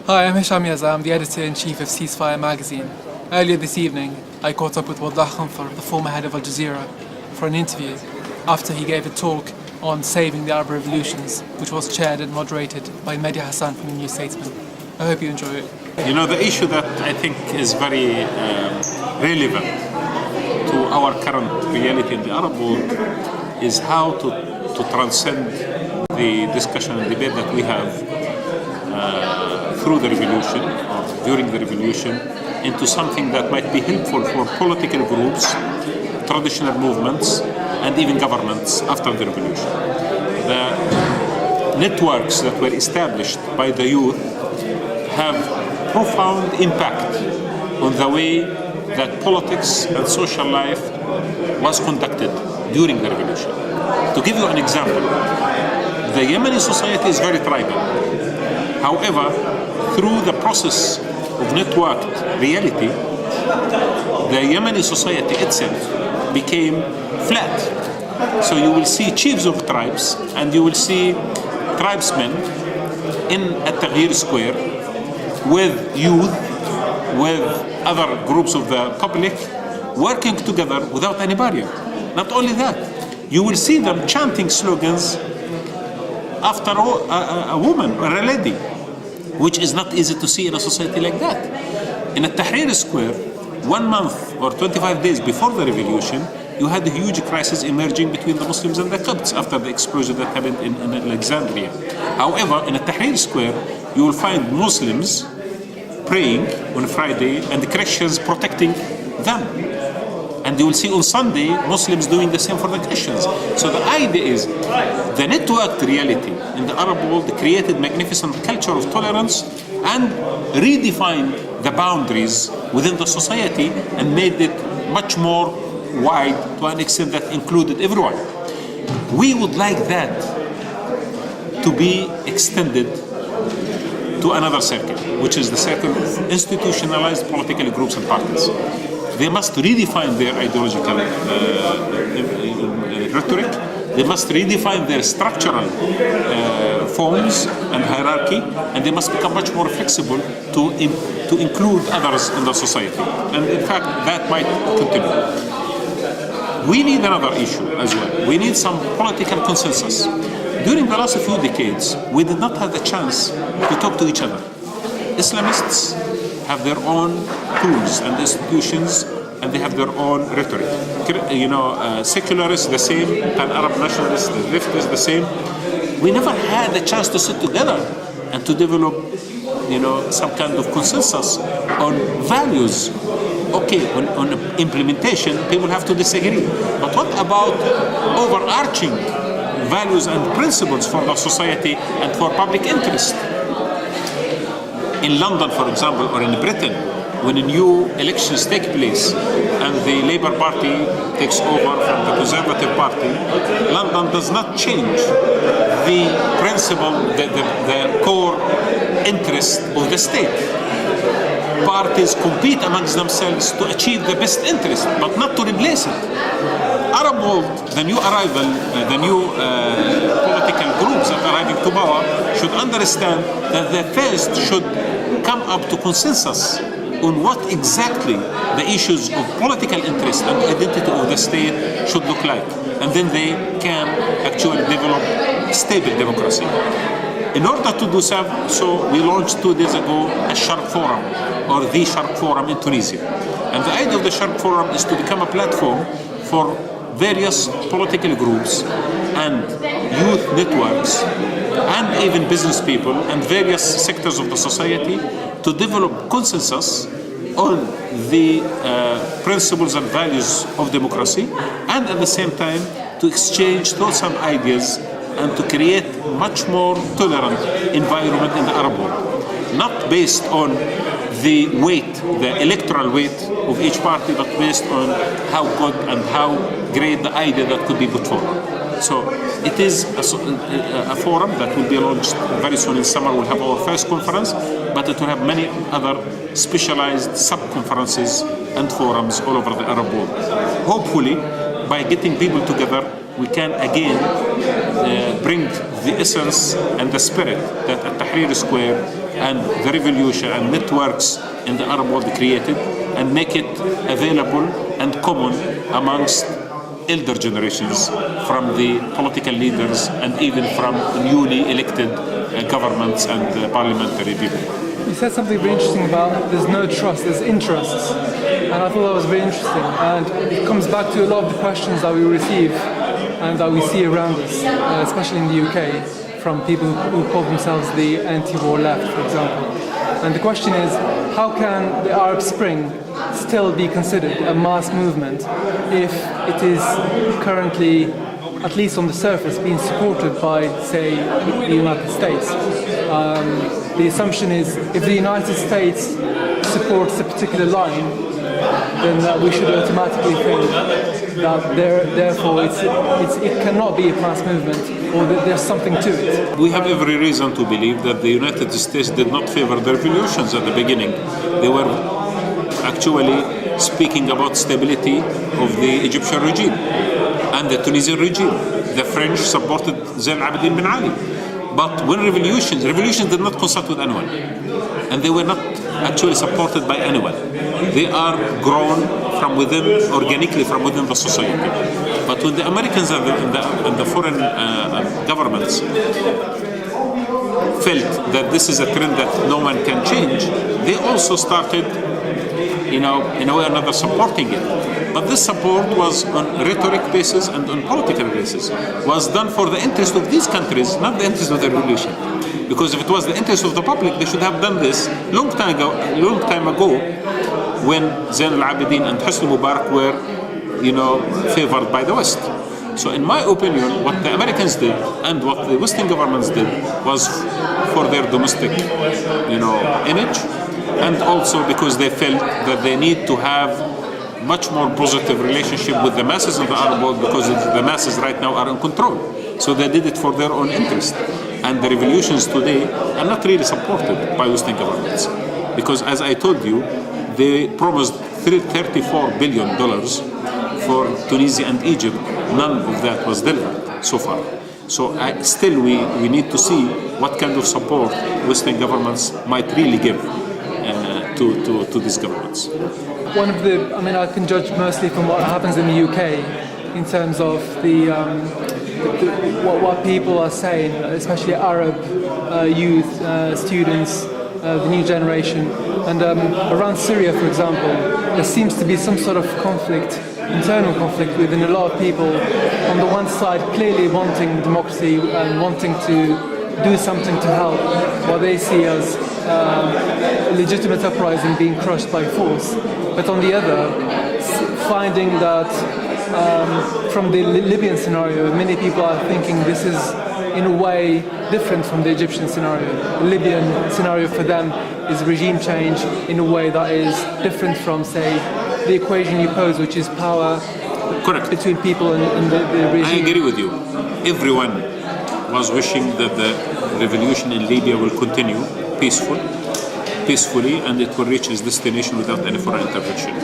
Hi, I'm Hicham Yezza. I'm the editor-in-chief of Ceasefire magazine. Earlier this evening, I caught up with Wadah Khanfar, the former head of Al-Jazeera, for an interview after he gave a talk on saving the Arab revolutions, which was chaired and moderated by Mehdi Hassan from the New Statesman. I hope you enjoy it. You know, the issue that I think is very relevant to our current reality in the Arab world is how to transcend the discussion and debate that we have through the revolution or during the revolution into something that might be helpful for political groups, traditional movements, and even governments after the revolution. The networks that were established by the youth have profound impact on the way that politics and social life was conducted during the revolution. To give you an example, the Yemeni society is very tribal. However, through the process of networked reality, the Yemeni society itself became flat. So you will see chiefs of tribes and you will see tribesmen in Al-Jazeera Square with youth, with other groups of the public working together without any barrier. Not only that, you will see them chanting slogans after a woman or a lady, which is not easy to see in a society like that. In Al-Tahrir Square, 1 month or 25 days before the revolution, you had a huge crisis emerging between the Muslims and the Copts after the explosion that happened in Alexandria. However, in Al-Tahrir Square, you will find Muslims praying on Friday and the Christians protecting them. And you will see on Sunday Muslims doing the same for the Christians. So the idea is the networked reality in the Arab world created magnificent culture of tolerance and redefined the boundaries within the society and made it much more wide to an extent that included everyone. We would like that to be extended to another circle, which is the circle of institutionalized political groups and parties. They must redefine their ideological rhetoric. They must redefine their structural forms and hierarchy, and they must become much more flexible to include others in the society. And in fact, that might continue. We need another issue as well. We need some political consensus. During the last few decades, we did not have the chance to talk to each other. Islamists have their own tools and institutions, and they have their own rhetoric. You know, secularists the same, Pan-Arab nationalists, the leftists the same. We never had the chance to sit together and to develop, some kind of consensus on values. Okay, on implementation, people have to disagree. But what about overarching values and principles for the society and for public interest? In London, for example, or in Britain, when new elections take place and the Labour Party takes over from the Conservative Party, London does not change the principle, the core interest of the state. Parties compete amongst themselves to achieve the best interest, but not to replace it. Arab world, the new arrival, the new political groups that are arriving to power should understand that they first should come up to consensus on what exactly the issues of political interest and identity of the state should look like. And then they can actually develop stable democracy. In order to do so, we launched 2 days ago a Sharq Forum, or the Sharq Forum in Tunisia. And the idea of the Sharq Forum is to become a platform for various political groups and youth networks and even business people and various sectors of the society to develop consensus on the principles and values of democracy, and at the same time to exchange thoughts and ideas and to create much more tolerant environment in the Arab world. Not based on the weight, the electoral weight of each party, but based on how good and how great the idea that could be put forward. So it is a forum that will be launched very soon in summer. We'll have our first conference, but it will have many other specialized sub-conferences and forums all over the Arab world. Hopefully, by getting people together, we can again bring the essence and the spirit that at Tahrir Square and the revolution and networks in the Arab world created, and make it available and common amongst elder generations from the political leaders and even from newly elected governments and parliamentary people. You said something very interesting about there's no trust, there's interests. And I thought that was very interesting. And it comes back to a lot of the questions that we receive and that we see around us, especially in the UK, from people who call themselves the anti-war left, for example. And the question is, how can the Arab Spring still be considered a mass movement if it is currently, at least on the surface, being supported by, say, the United States? The assumption is if the United States supports a particular line, then we should automatically think that therefore it cannot be a mass movement, or that there's something to it. We have every reason to believe that the United States did not favor the revolutions at the beginning. They were actually speaking about stability of the Egyptian regime and the Tunisian regime. The French supported Zain al-Abidin bin Ali. But when revolutions did not consult with anyone, and they were not actually supported by anyone. They are grown from within, organically from within the society. But when the Americans and the foreign governments felt that this is a trend that no one can change, they also started, in a way or another, supporting it. But this support was on rhetoric basis and on political basis, was done for the interest of these countries, not the interest of the revolution. Because if it was the interest of the public, they should have done this long time ago, when Zain al-Abidin and Hosni Mubarak were, favored by the West. So in my opinion, what the Americans did and what the Western governments did was for their domestic, image, and also because they felt that they need to have much more positive relationship with the masses of the Arab world, because the masses right now are in control. So they did it for their own interest. And the revolutions today are not really supported by Western governments. Because as I told you, they promised $34 billion for Tunisia and Egypt. None of that was delivered so far. So still we need to see what kind of support Western governments might really give to these governments. I can judge mostly from what happens in the UK in terms of what people are saying, especially Arab youth, students, the new generation. And around Syria, for example, there seems to be some sort of internal conflict within a lot of people. On the one side, clearly wanting democracy and wanting to do something to help what they see as a legitimate uprising being crushed by force. But on the other, finding that from the Libyan scenario, many people are thinking this is in a way different from the Egyptian scenario. The Libyan scenario for them is regime change in a way that is different from, say, the equation you pose, which is power. Correct. Between people and the regime. I agree with you. Everyone was wishing that the revolution in Libya will continue peacefully, and it will reach its destination without any foreign intervention.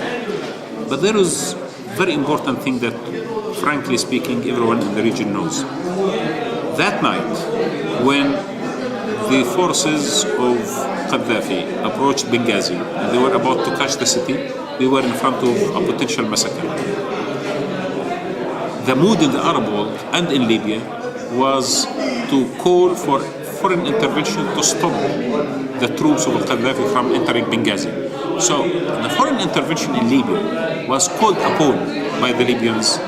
But there is a very important thing that, frankly speaking, everyone in the region knows. That night, when the forces of Gaddafi approached Benghazi and they were about to catch the city, we were in front of a potential massacre. The mood in the Arab world and in Libya was to call for foreign intervention to stop the troops of Gaddafi from entering Benghazi. So the foreign intervention in Libya was called upon by the Libyans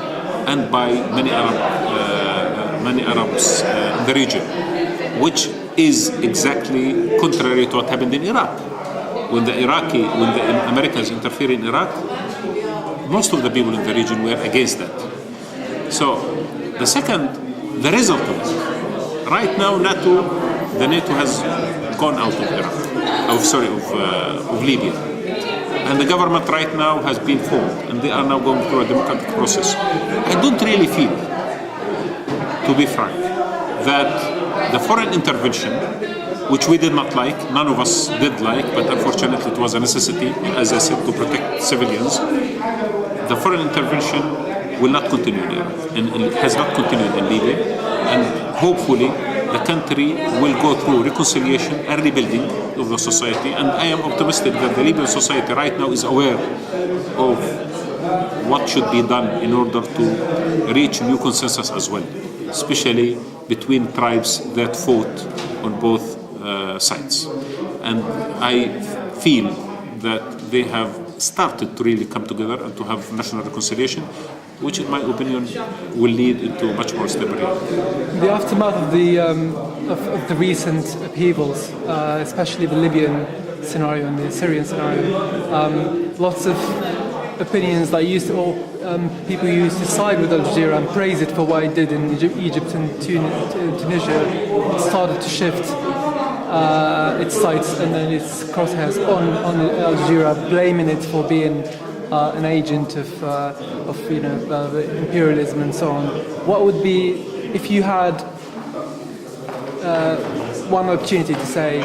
and by many Arabs in the region, which is exactly contrary to what happened in Iraq. When the Americans interfered in Iraq, most of the people in the region were against that. So the result of it, right now the NATO has gone out of Iraq, of Libya. And the government right now has been formed, and they are now going through a democratic process. I don't really feel, to be frank, that the foreign intervention, which we did not like, none of us did like, but unfortunately it was a necessity, as I said, to protect civilians. The foreign intervention will not continue in Iraq, and it has not continued in Libya, and hopefully the country will go through reconciliation and rebuilding of the society. And I am optimistic that the Libyan society right now is aware of what should be done in order to reach new consensus as well, especially between tribes that fought on both sides. And I feel that they have started to really come together and to have national reconciliation, which in my opinion will lead into much more stability. In the aftermath of the recent upheavals, especially the Libyan scenario and the Syrian scenario, lots of opinions that used to, or people who used to side with Al-Jazeera and praise it for what it did in Egypt and Tunisia started to shift its sights and then its crosshairs on Al-Jazeera, blaming it for being an agent of imperialism and so on. What would be, if you had one opportunity to say,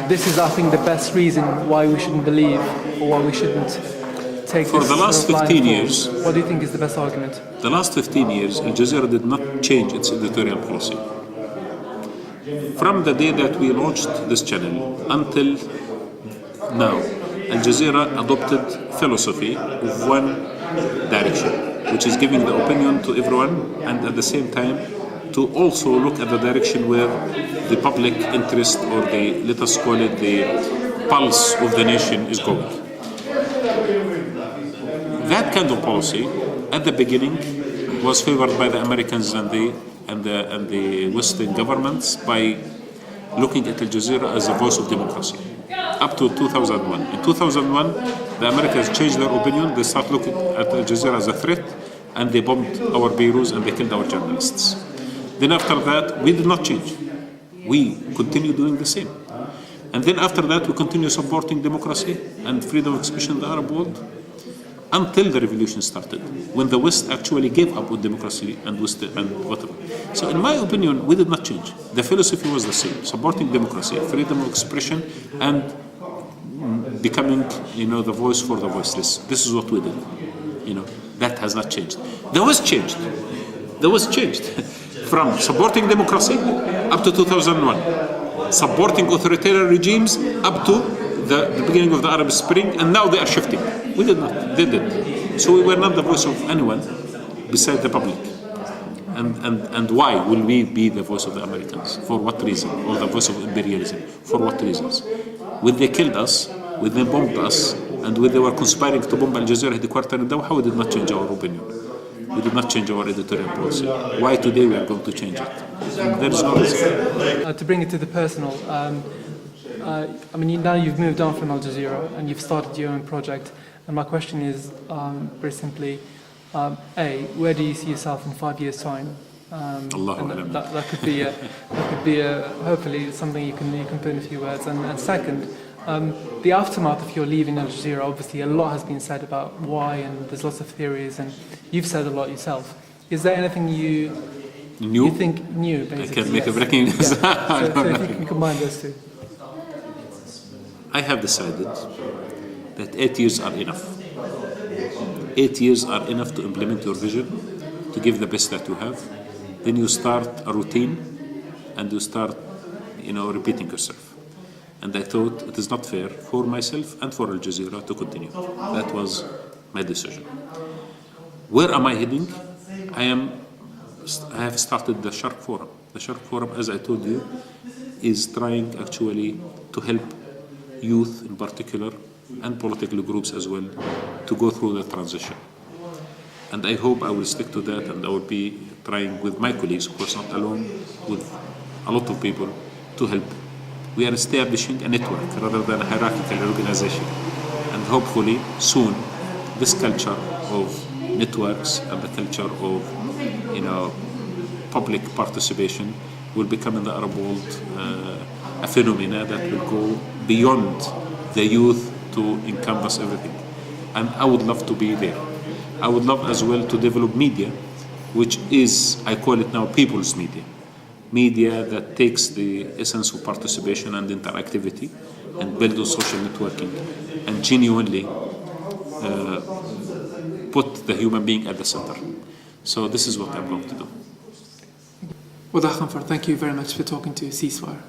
this is, I think, the best reason why we shouldn't believe or why we shouldn't take for this the last 15 years, what do you think is the best argument? The last 15 years, Al-Jazeera did not change its editorial policy. From the day that we launched this channel until now, Al-Jazeera adopted philosophy of one direction, which is giving the opinion to everyone, and at the same time to also look at the direction where the public interest, or the, let us call it, the pulse of the nation is going. That kind of policy at the beginning was favored by the Americans and the Western governments by looking at Al Jazeera as a voice of democracy up to 2001. In 2001, the Americans changed their opinion. They started looking at Al Jazeera as a threat, and they bombed our bureaus and they killed our journalists. Then after that, we did not change. We continue doing the same. And then after that, we continue supporting democracy and freedom of expression in the Arab world until the revolution started, when the West actually gave up on democracy and whatever. So in my opinion, we did not change. The philosophy was the same, supporting democracy, freedom of expression, and becoming, the voice for the voiceless. This is what we did. That has not changed. The West changed. The West changed from supporting democracy up to 2001, supporting authoritarian regimes up to the beginning of the Arab Spring, and now they are shifting. We did not. They did. So we were not the voice of anyone besides the public. And why will we be the voice of the Americans? For what reason? Or the voice of imperialism? For what reasons? When they killed us, when they bombed us, and when they were conspiring to bomb Al Jazeera headquarters in Doha, we did not change our opinion. We did not change our editorial policy. Why today we are going to change it? There is no reason. To bring it to the personal, now you've moved on from Al Jazeera and you've started your own project. And my question is very simply, where do you see yourself in 5 years' time? That could be hopefully something you can put in a few words. And second, the aftermath of your leaving Al Jazeera, obviously a lot has been said about why, and there's lots of theories, and you've said a lot yourself. Is there anything you think new, basically? I can make a breaking news. So if you can combine those two. I have decided that 8 years are enough. 8 years are enough to implement your vision, to give the best that you have. Then you start a routine, and you start, repeating yourself. And I thought it is not fair for myself and for Al Jazeera to continue. That was my decision. Where am I heading? I have started the Sharq Forum. The Sharq Forum, as I told you, is trying actually to help youth in particular, and political groups as well, to go through the transition. And I hope I will stick to that, and I will be trying with my colleagues, of course not alone, with a lot of people, to help. We are establishing a network rather than a hierarchical organization. And hopefully soon, this culture of networks and the culture of public participation will become in the Arab world a phenomena that will go beyond the youth to encompass everything. And I would love to be there. I would love as well to develop media, which is, I call it now, people's media. Media that takes the essence of participation and interactivity and build on social networking and genuinely put the human being at the center. So this is what I'm going to do. Wadah Khanfar, thank you very much for talking to Ceasefire.